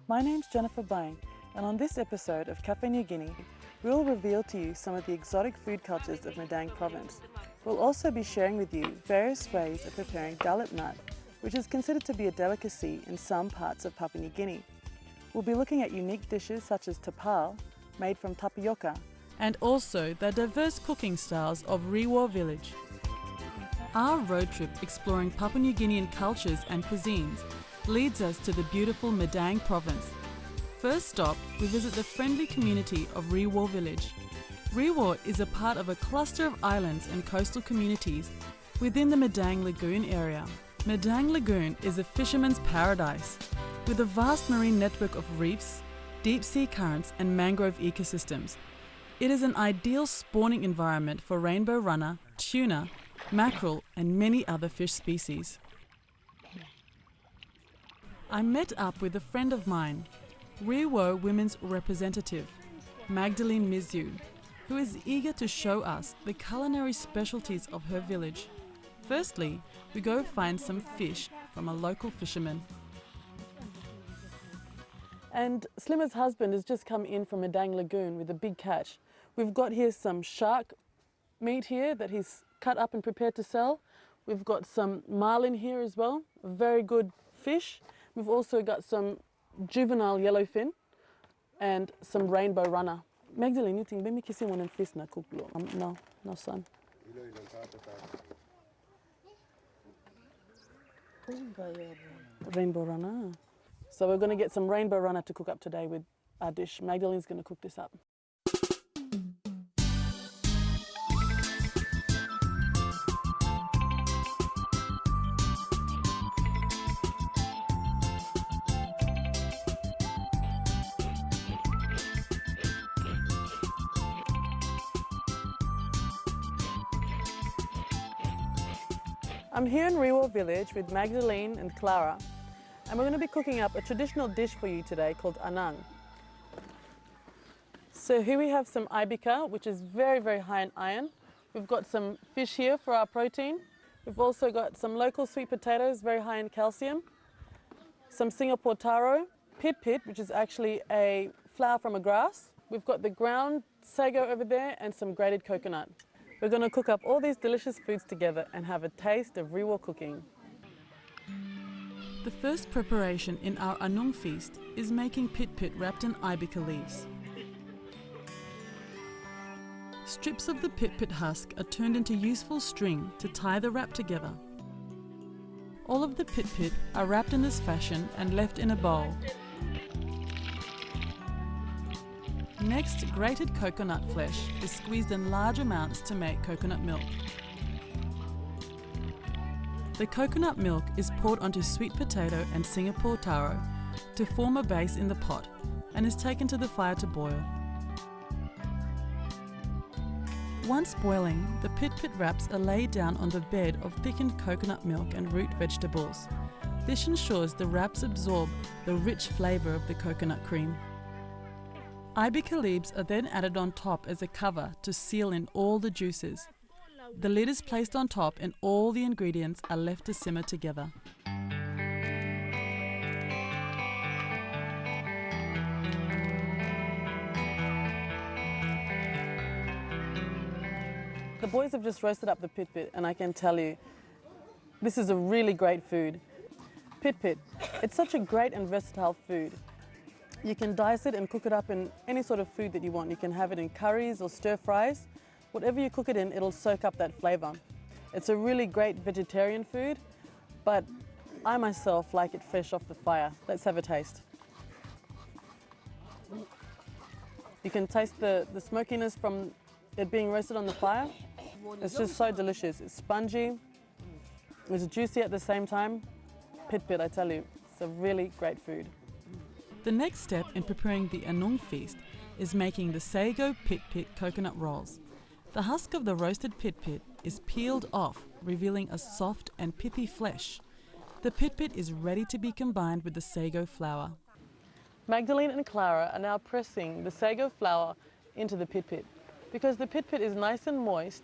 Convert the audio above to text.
My name's Jennifer Bain, and on this episode of Cafe Niugini, we'll reveal to you some of the exotic food cultures of Madang Province. We'll also be sharing with you various ways of preparing galip nut, which is considered to be a delicacy in some parts of Papua New Guinea. We'll be looking at unique dishes such as tapal, made from tapioca, and also the diverse cooking styles of Riwo village. Our road trip exploring Papua New Guinean cultures and cuisines leads us to the beautiful Madang Province. First stop, we visit the friendly community of Riwo village. Riwo is a part of a cluster of islands and coastal communities within the Madang Lagoon area. Madang Lagoon is a fisherman's paradise with a vast marine network of reefs, deep sea currents and mangrove ecosystems. It is an ideal spawning environment for rainbow runner, tuna, mackerel and many other fish species. I met up with a friend of mine, Riwo Women's representative, Magdalene Mizu, who is eager to show us the culinary specialties of her village. Firstly, we go find some fish from a local fisherman. And Slimmer's husband has just come in from Madang Lagoon with a big catch. We've got here some shark meat here that he's cut up and prepared to sell. We've got some marlin here as well, a very good fish. We've also got some juvenile yellowfin and some rainbow runner. Magdalene, you think maybe kissing one and fish na cook? No, son. Rainbow runner. So we're going to get some rainbow runner to cook up today with our dish. Magdalene's going to cook this up. I'm here in Riwo village with Magdalene and Clara, and we're going to be cooking up a traditional dish for you today called anang. So here we have some ibica, which is very, very high in iron. We've got some fish here for our protein. We've also got some local sweet potatoes, very high in calcium. Some Singapore taro, pit, which is actually a flower from a grass. We've got the ground sago over there and some grated coconut. We're going to cook up all these delicious foods together and have a taste of Riwo cooking. The first preparation in our anung feast is making pit wrapped in ibica leaves. Strips of the pit husk are turned into useful string to tie the wrap together. All of the pit are wrapped in this fashion and left in a bowl. Next, grated coconut flesh is squeezed in large amounts to make coconut milk. The coconut milk is poured onto sweet potato and Singapore taro to form a base in the pot and is taken to the fire to boil. Once boiling, the pit wraps are laid down on the bed of thickened coconut milk and root vegetables. This ensures the wraps absorb the rich flavour of the coconut cream. Ibica leaves are then added on top as a cover to seal in all the juices. The lid is placed on top and all the ingredients are left to simmer together. The boys have just roasted up the pit and I can tell you, this is a really great food. Pit, it's such a great and versatile food. You can dice it and cook it up in any sort of food that you want. You can have it in curries or stir fries. Whatever you cook it in, it'll soak up that flavour. It's a really great vegetarian food, but I myself like it fresh off the fire. Let's have a taste. You can taste the smokiness from it being roasted on the fire. It's just so delicious. It's spongy, it's juicy at the same time. Pit, I tell you, it's a really great food. The next step in preparing the anung feast is making the sago pit coconut rolls. The husk of the roasted pit is peeled off, revealing a soft and pithy flesh. The pit is ready to be combined with the sago flour. Magdalene and Clara are now pressing the sago flour into the pit because the pit is nice and moist